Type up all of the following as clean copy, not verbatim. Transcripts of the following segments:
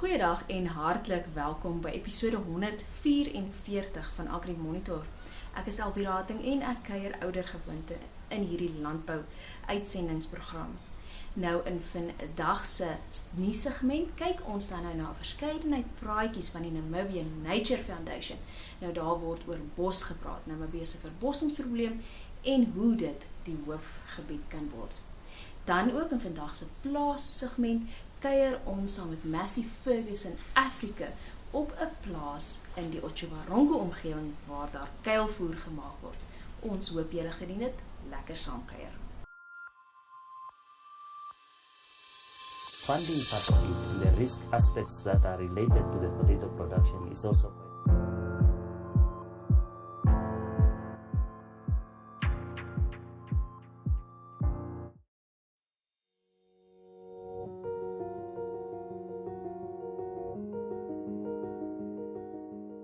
Goeiedag en hartlik welkom by episode 144 van Agri Monitor. Ek is Elvira en ek kuier oudergewoonte in hierdie landbou uitsendingsprogram. Nou in vandag se nuussegment kyk ons dan nou na 'n verskeidenheid praatjies van die Namibia Nature Foundation. Nou daar word oor bos gepraat, Namibië se verbossingsprobleem en hoe dit die hoofgebied kan word. Dan ook in vandag se Plaas Toe-segment kuier ons saam met Massey Ferguson Africa op 'n plaas in die Otjiwarongo omgewing waar daar kuilvoer gemaak word. Ons hoop julle geniet dit, lekker saam kuier. Funding participate in the risk aspects that are related to the potato production is also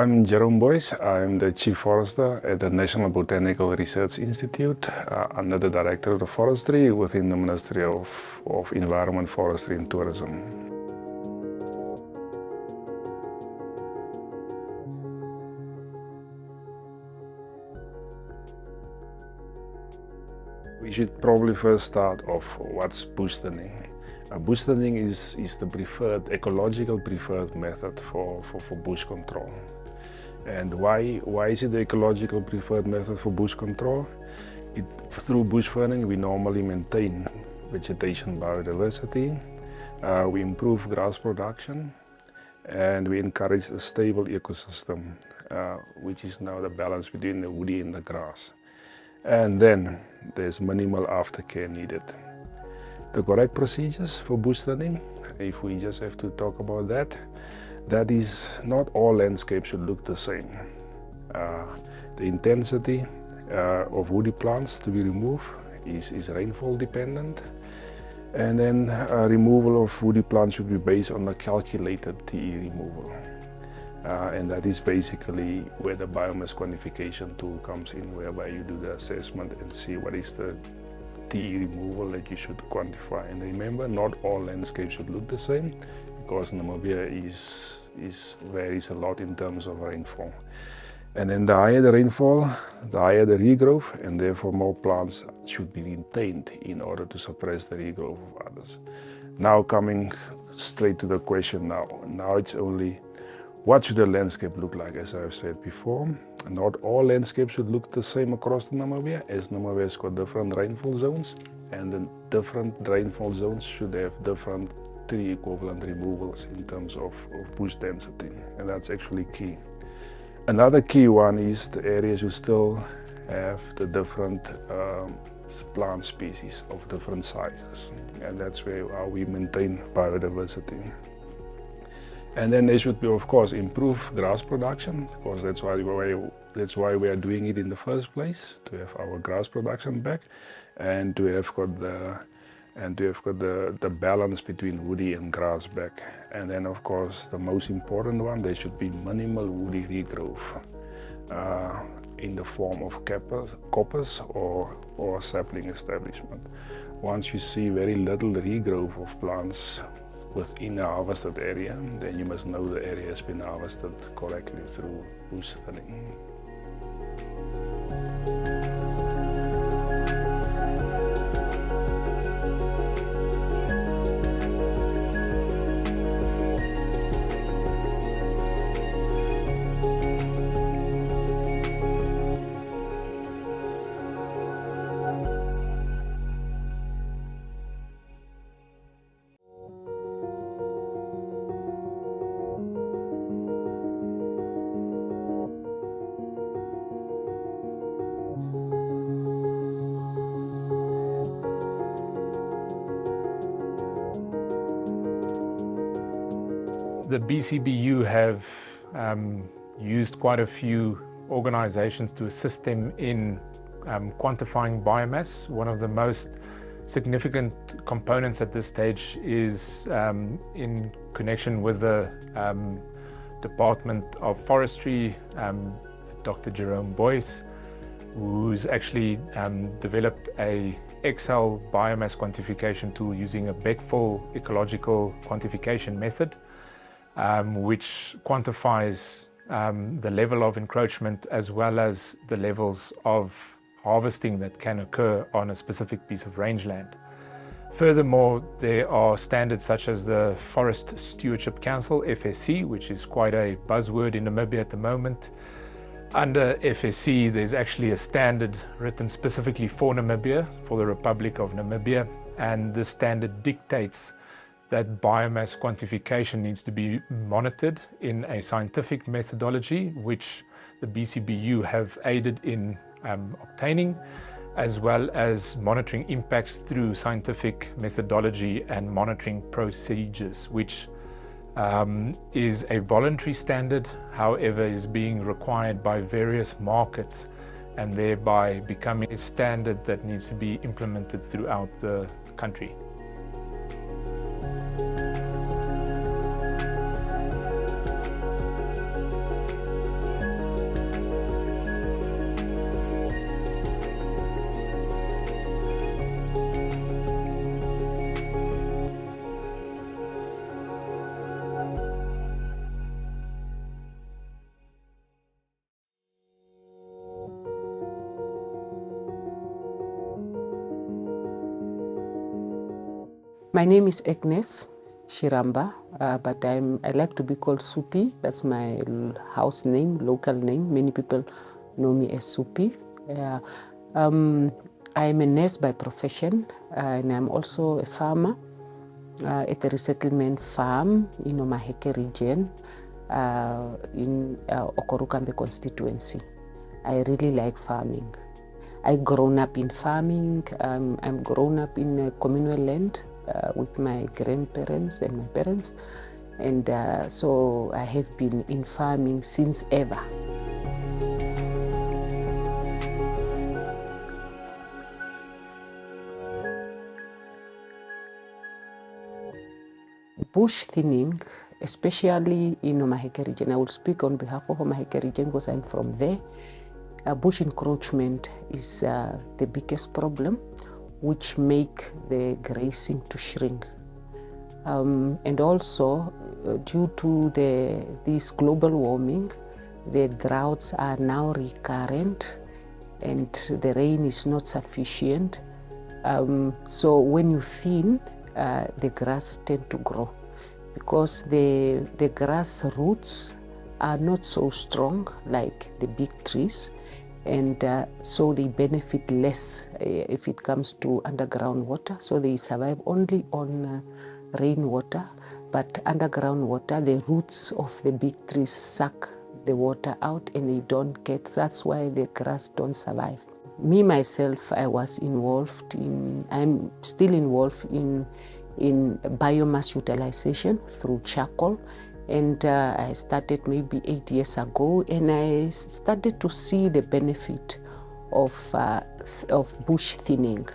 I'm Jerome Boyce. I'm the Chief Forester at the National Botanical Research Institute under the Director of Forestry within the Ministry of Environment, Forestry and Tourism. We should probably first start off what's bush thinning. Bush thinning is the preferred, ecological preferred method for bush control. And why is it the ecological preferred method for bush control? Through bush thinning, we normally maintain vegetation biodiversity, we improve grass production, and we encourage a stable ecosystem, which is now the balance between the woody and the grass. And then there's minimal aftercare needed. The correct procedures for bush thinning, if we just have to talk about that is not all landscapes should look the same. The intensity of woody plants to be removed is rainfall dependent, and then removal of woody plants should be based on a calculated TE removal. And that is basically where the biomass quantification tool comes in, whereby you do the assessment and see what is the TE removal that you should quantify. And remember, not all landscapes should look the same, because Namibia varies a lot in terms of rainfall. And then the higher the rainfall, the higher the regrowth, and therefore more plants should be retained in order to suppress the regrowth of others. Now coming straight to the question now it's only what should the landscape look like, as I've said before. Not all landscapes should look the same across the Namibia, as Namibia has got different rainfall zones, and the different rainfall zones should have different tree equivalent removals in terms of bush density, and that's actually key. Another key one is the areas you still have the different plant species of different sizes, and that's how we maintain biodiversity. And then they should be, of course, improve grass production, because that's why we are doing it in the first place, to have our grass production back, and to have got the balance between woody and grass back. And then, of course, the most important one, there should be minimal woody regrowth in the form of coppers or sapling establishment. Once you see very little regrowth of plants within a harvested area, then you must know the area has been harvested correctly through bush thinning. The BCBU have used quite a few organizations to assist them in quantifying biomass. One of the most significant components at this stage is in connection with the Department of Forestry, Dr. Jerome Boyce, who's actually developed a Excel biomass quantification tool using a Beckful ecological quantification method. which quantifies the level of encroachment as well as the levels of harvesting that can occur on a specific piece of rangeland. Furthermore, there are standards such as the Forest Stewardship Council, FSC, which is quite a buzzword in Namibia at the moment. Under FSC, there's actually a standard written specifically for Namibia, for the Republic of Namibia, and this standard dictates that biomass quantification needs to be monitored in a scientific methodology, which the BCBU have aided in obtaining, as well as monitoring impacts through scientific methodology and monitoring procedures, which is a voluntary standard, however is being required by various markets and thereby becoming a standard that needs to be implemented throughout the country. My name is Agnes Shiramba, but I like to be called Supi. That's my house name, local name. Many people know me as Supi. I'm a nurse by profession, and I'm also a farmer at the resettlement farm in Omaheke region in Okorukambe constituency. I really like farming. I grown up in farming. I'm grown up in a communal land with my grandparents and my parents, and so I have been in farming since ever. Bush thinning, especially in Omaheke region, I will speak on behalf of Omaheke region because I'm from there. Bush encroachment is the biggest problem, which make the grazing to shrink. And also, due to this global warming, the droughts are now recurrent and the rain is not sufficient. So when you thin, the grass tend to grow because the grass roots are not so strong like the big trees. And so they benefit less if it comes to underground water. So they survive only on rainwater, but underground water, the roots of the big trees suck the water out and they don't get, that's why the grass don't survive. Me, myself, I'm still involved in biomass utilization through charcoal. And I started maybe 8 years ago, and I started to see the benefit of bush thinning.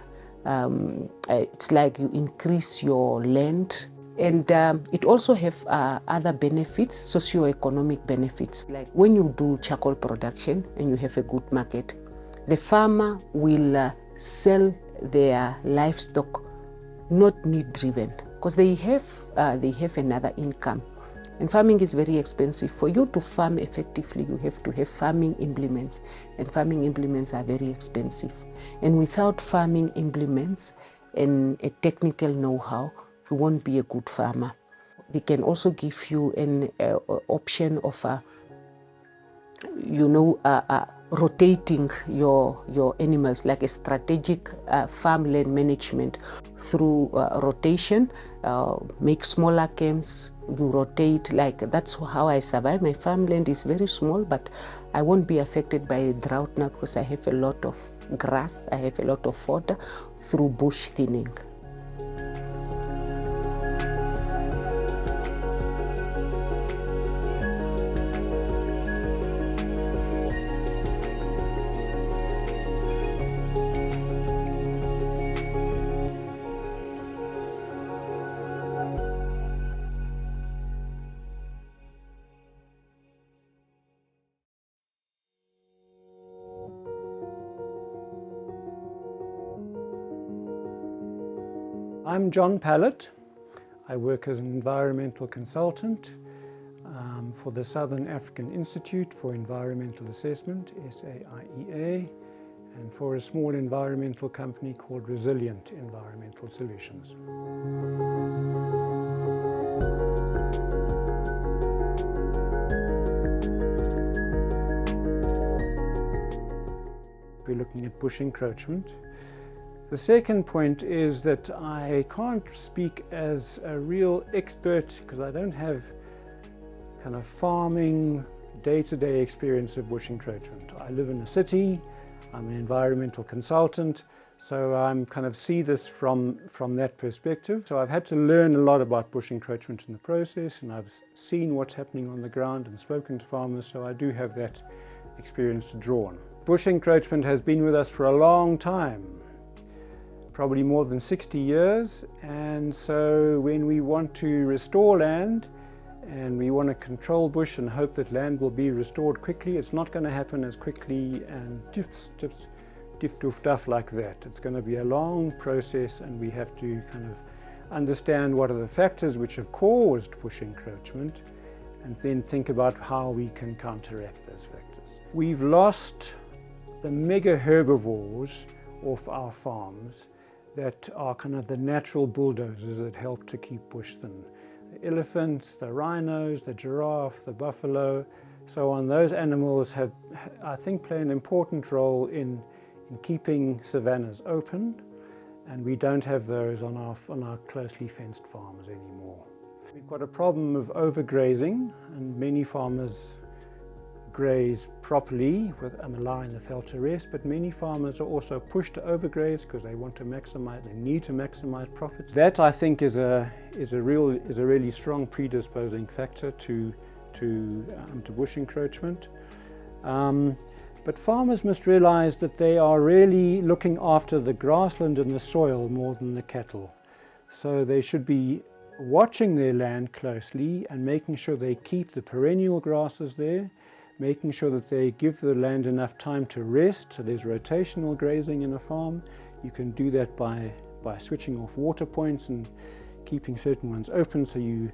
It's like you increase your land, and it also have other benefits, socio-economic benefits. Like when you do charcoal production and you have a good market, the farmer will sell their livestock not need-driven because they have another income. And farming is very expensive. For you to farm effectively, you have to have farming implements, and farming implements are very expensive. And without farming implements and a technical know-how, you won't be a good farmer. They can also give you an option of rotating your animals, like a strategic farmland management through rotation. Make smaller camps, you rotate, like that's how I survive. My farmland is very small, but I won't be affected by drought now because I have a lot of grass, I have a lot of fodder through bush thinning. I'm John Pallett. I work as an environmental consultant for the Southern African Institute for Environmental Assessment, SAIEA, and for a small environmental company called Resilient Environmental Solutions. We're looking at bush encroachment. The second point is that I can't speak as a real expert because I don't have kind of farming day-to-day experience of bush encroachment. I live in a city, I'm an environmental consultant, so I'm kind of see this from that perspective. So I've had to learn a lot about bush encroachment in the process, and I've seen what's happening on the ground and spoken to farmers, so I do have that experience to draw on. Bush encroachment has been with us for a long time, probably more than 60 years, and so when we want to restore land and we want to control bush and hope that land will be restored quickly, it's not going to happen as quickly and diff-doof-duff like that. It's going to be a long process, and we have to kind of understand what are the factors which have caused bush encroachment and then think about how we can counteract those factors. We've lost the mega herbivores off our farms that are kind of the natural bulldozers that help to keep bush thin. The elephants, the rhinos, the giraffe, the buffalo, so on. Those animals have, I think, play an important role in keeping savannas open, and we don't have those on our closely fenced farms anymore. We've got a problem of overgrazing, and many farmers graze properly with allowing the veld to rest, but many farmers are also pushed to overgraze because they need to maximize profits. That, I think, is a really strong predisposing factor to bush encroachment. But farmers must realize that they are really looking after the grassland and the soil more than the cattle. So they should be watching their land closely and making sure they keep the perennial grasses there, making sure that they give the land enough time to rest, so there's rotational grazing in a farm. You can do that by switching off water points and keeping certain ones open, so you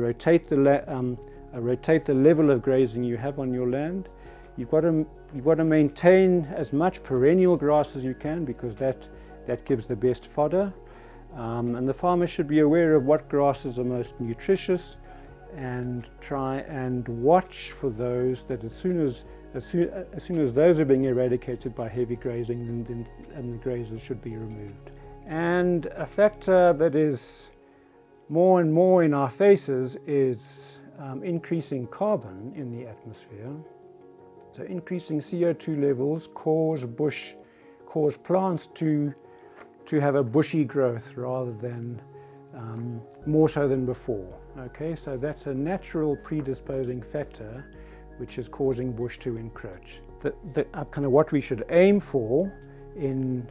rotate the level of grazing you have on your land. You've got to maintain as much perennial grass as you can, because that gives the best fodder. And the farmer should be aware of what grasses are most nutritious, and try and watch for those that as soon as those are being eradicated by heavy grazing, and the grazers should be removed. And a factor that is more and more in our faces is increasing carbon in the atmosphere. So increasing CO2 levels cause plants to have a bushy growth rather than more so than before. Okay, so that's a natural predisposing factor which is causing bush to encroach. Kind of what we should aim for in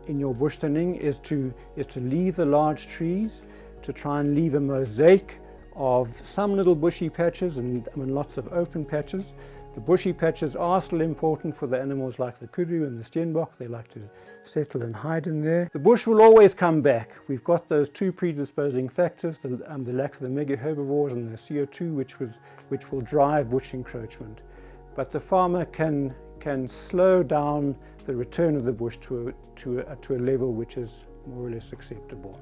your bush thinning is to leave the large trees, to try and leave a mosaic of some little bushy patches and lots of open patches. The bushy patches are still important for the animals like the kudu and the steenbok. They like to settle and hide in there. The bush will always come back. We've got those two predisposing factors, the lack of the mega herbivores and the CO2, which will drive bush encroachment. But the farmer can slow down the return of the bush to a level which is more or less acceptable.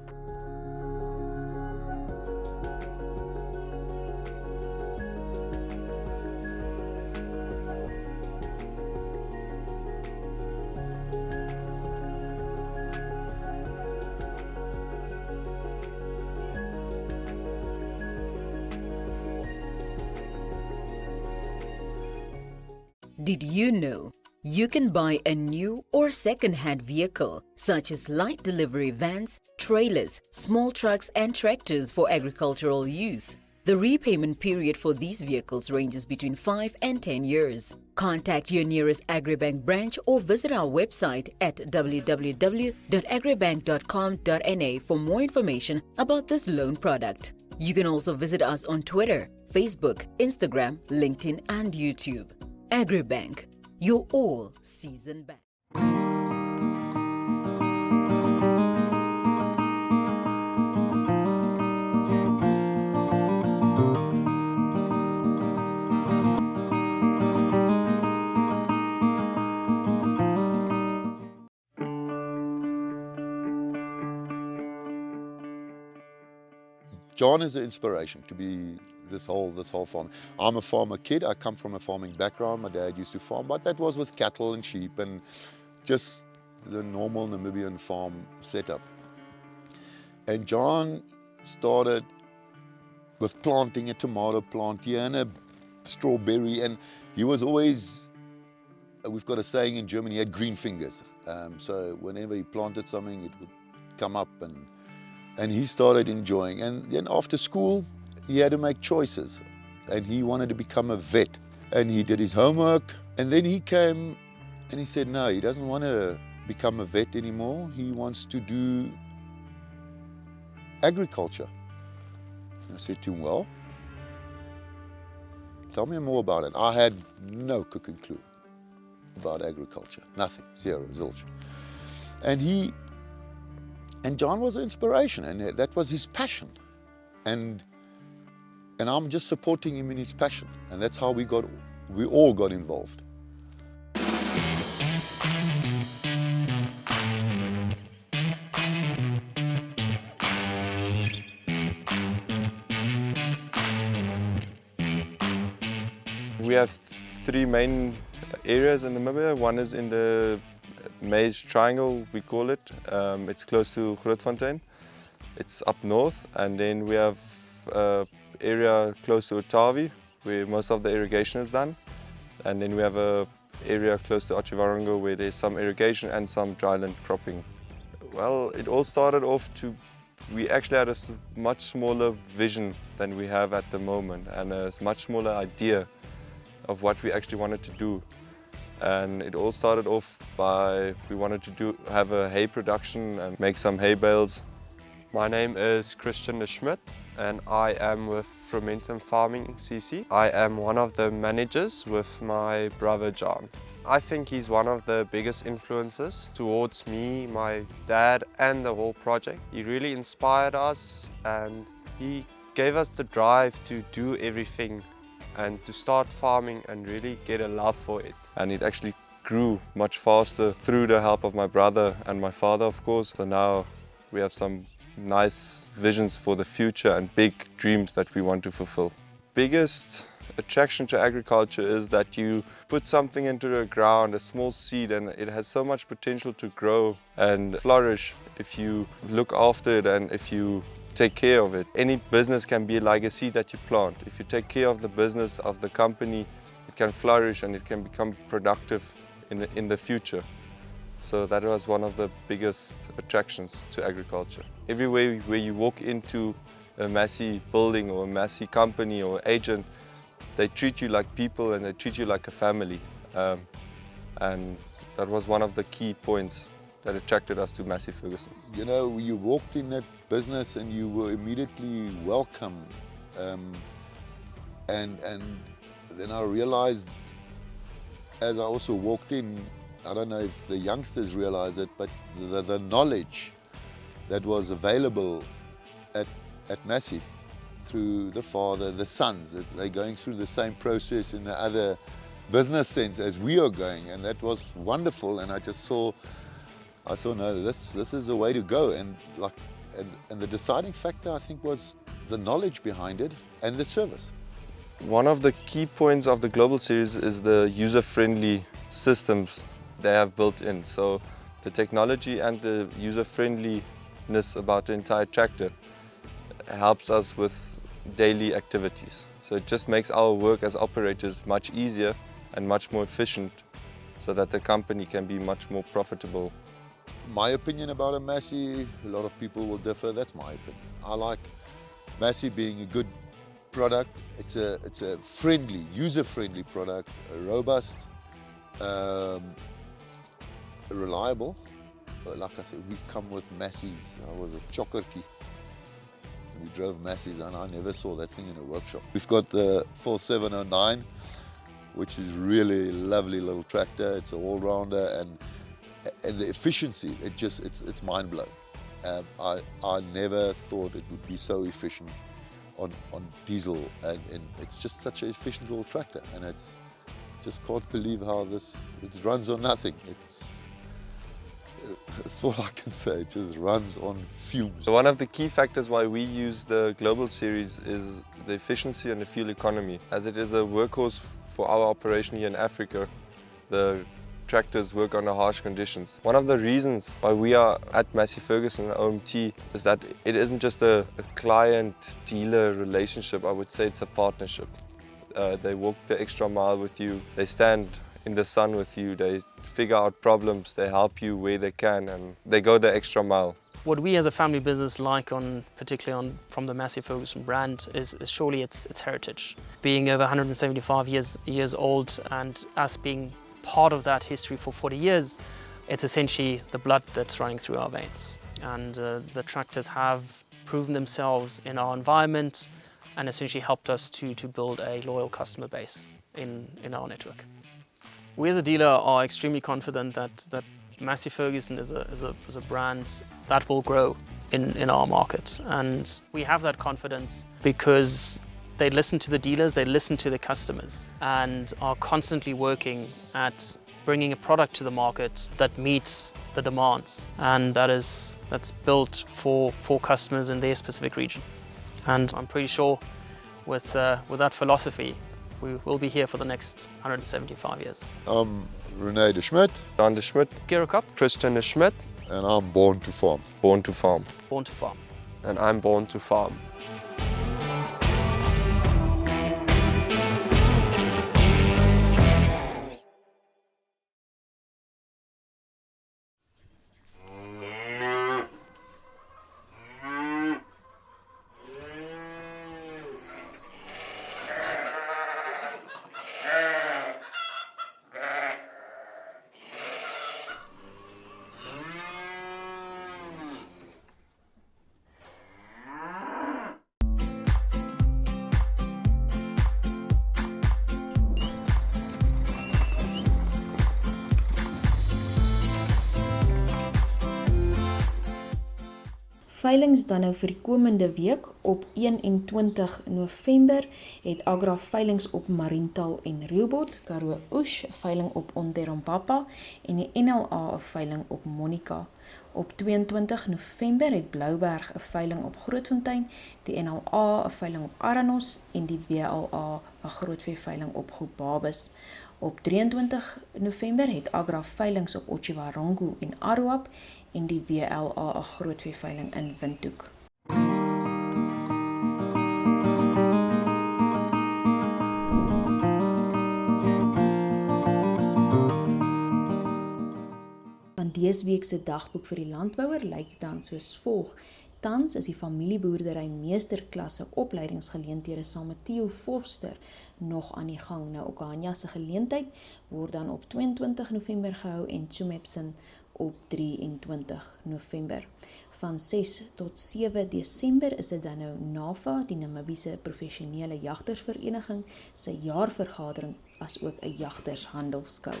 Did you know you can buy a new or second-hand vehicle, such as light delivery vans, trailers, small trucks and tractors for agricultural use? The repayment period for these vehicles ranges between 5 and 10 years. Contact your nearest Agribank branch or visit our website at www.agribank.com.na for more information about this loan product. You can also visit us on Twitter, Facebook, Instagram, LinkedIn and YouTube. Agribank, your all-season bank. John is the inspiration to be this whole farm. I'm a farmer kid. I come from a farming background. My dad used to farm, but that was with cattle and sheep and just the normal Namibian farm setup. And John started with planting a tomato plant here and a strawberry, and he was always, we've got a saying in Germany, he had green fingers. So whenever he planted something, it would come up, and he started enjoying. And then after school, he had to make choices, and he wanted to become a vet. And he did his homework, and then he came and he said no, he doesn't want to become a vet anymore. He wants to do agriculture. I said to him, well, tell me more about it. I had no cooking clue about agriculture, nothing, zero, zilch. And John was an inspiration, and that was his passion. And I'm just supporting him in his passion, and that's how we all got involved. We have three main areas in Namibia. One is in the Maize Triangle, we call it. It's close to Grootfontein. It's up north. And then we have an area close to Otavi, where most of the irrigation is done. And then we have an area close to Otjiwarongo, where there's some irrigation and some dryland cropping. Well, it all started off we actually had a much smaller vision than we have at the moment, and a much smaller idea of what we actually wanted to do. And it all started off by we wanted to have a hay production and make some hay bales. My name is Christian Schmidt and I am with Fermentum Farming CC. I am one of the managers with my brother John. I think he's one of the biggest influences towards me, my dad and the whole project. He really inspired us and he gave us the drive to do everything and to start farming and really get a love for it. And it actually grew much faster through the help of my brother and my father, of course. So now we have some nice visions for the future and big dreams that we want to fulfill. Biggest attraction to agriculture is that you put something into the ground, a small seed, and it has so much potential to grow and flourish if you look after it and if you take care of it. Any business can be like a seed that you plant. If you take care of the business, of the company, it can flourish and it can become productive in the future. So that was one of the biggest attractions to agriculture. Everywhere where you walk into a Massey building or a Massey company or agent, they treat you like people and they treat you like a family. And that was one of the key points that attracted us to Massey Ferguson. You know, you walked in that business and you were immediately welcomed. And then I realized as I also walked in, I don't know if the youngsters realize it, but the knowledge that was available at Massey through the father, the sons, they're going through the same process in the other business sense as we are going, and that was wonderful. And I saw no, this is the way to go. And the deciding factor, I think, was the knowledge behind it and the service. One of the key points of the Global Series is the user-friendly systems they have built in. So the technology and the user-friendliness about the entire tractor helps us with daily activities. So it just makes our work as operators much easier and much more efficient so that the company can be much more profitable. My opinion about a Massey, a lot of people will differ, that's my opinion. I like Massey being a good product. It's a friendly, user-friendly product, robust, reliable. Like I said, we've come with Massey's. I was a chokkerkie. We drove Massey's and I never saw that thing in a workshop. We've got the 4709, which is really lovely little tractor. It's an all-rounder, and the efficiency, it's mind-blowing. I never thought it would be so efficient on diesel, and it's just such an efficient little tractor, and just can't believe how it runs on nothing. That's all I can say. It just runs on fumes. So one of the key factors why we use the global series is the efficiency and the fuel economy. As it is a workhorse for our operation here in Africa, the tractors work under harsh conditions. One of the reasons why we are at Massey Ferguson OMT is that it isn't just a client-dealer relationship. I would say it's a partnership. They walk the extra mile with you. They stand in the sun with you. They figure out problems. They help you where they can, and they go the extra mile. What we as a family business like, particularly from the Massey Ferguson brand, is surely its heritage. Being over 175 years old, and us being part of that history for 40 years, it's essentially the blood that's running through our veins. And the tractors have proven themselves in our environment and essentially helped us to build a loyal customer base in our network. We as a dealer are extremely confident that Massey Ferguson is a brand that will grow in our market. And we have that confidence because they listen to the dealers, they listen to the customers, and are constantly working at bringing a product to the market that meets the demands, and that's built for customers in their specific region. And I'm pretty sure with that philosophy, we will be here for the next 175 years. I'm René de Schmidt. John de Schmidt. Gerrit Kopp. Christian de Schmidt. And I'm born to farm. Born to farm. Born to farm. And I'm born to farm. Veilings dan nou vir die komende week. Op 21 November het Agra veilings op Mariental en Rielbot, Karoo Oes, veiling op Onderhoude en die NLA 'n veiling op Monica. Op 22 November het Blouberg 'n veiling op Grootfontein, die NLA 'n veiling op Aranos en die WLA 'n grootvee veiling op Goedbabis. Op 23 November het Agra veilings op Otjiwarongo en Aroap en die WLA 'n grootvee veiling in Windhoek. Van dese week se dagboek vir die landbouer lyk dan soos volg. Tans is die familieboerdery meesterklasse opleidingsgeleenthede saam met Theo Forster nog aan die gang. Nou Okanya se geleentheid word dan op 22 November gehou en Tsumebsin op 23 November. Van 6 tot 7 Desember is dit dan nou NAVA, die Namibiese Professionele Jagtersvereniging, se jaarvergadering as ook 'n jagtershandelskou.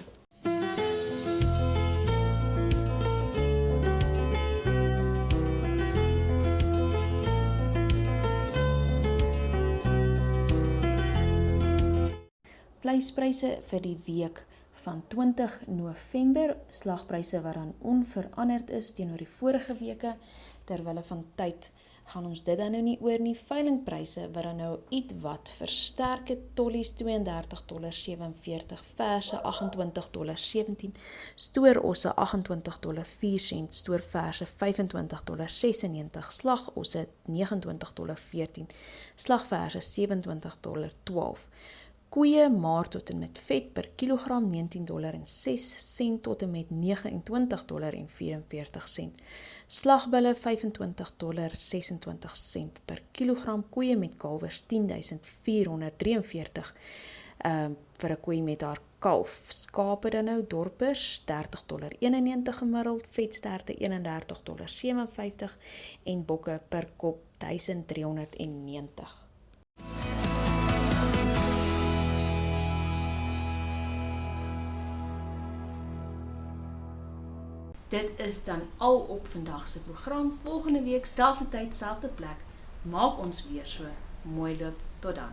Vleispryse vir die week van 20 November, slagpryse wat dan onveranderd is teenoor die vorige weke. Terwille van tyd gaan ons dit dan nou nie oor nie. Veilingpryse wat dan nou ietwat versterk het. Tollies $32.47, verse $28.17, stoorosse $28.04, stoorverse $25.96, slagosse $29.14, slagverse $27.12. Koeie maar tot en met vet per kilogram $19.06 tot en met $29.44. Slagbulle $25.26 per kilogram. Koeie met kalwers 10.443 vir 'n koei met haar kalf. Skape dan nou dorpers $30.91 gemiddeld, vetsterte $31.57 en bokke per kop 1.390. Dit is dan al op vandag se program. Volgende week, selfde tyd, selfde plek, maak ons weer so. Mooi loop, tot dan.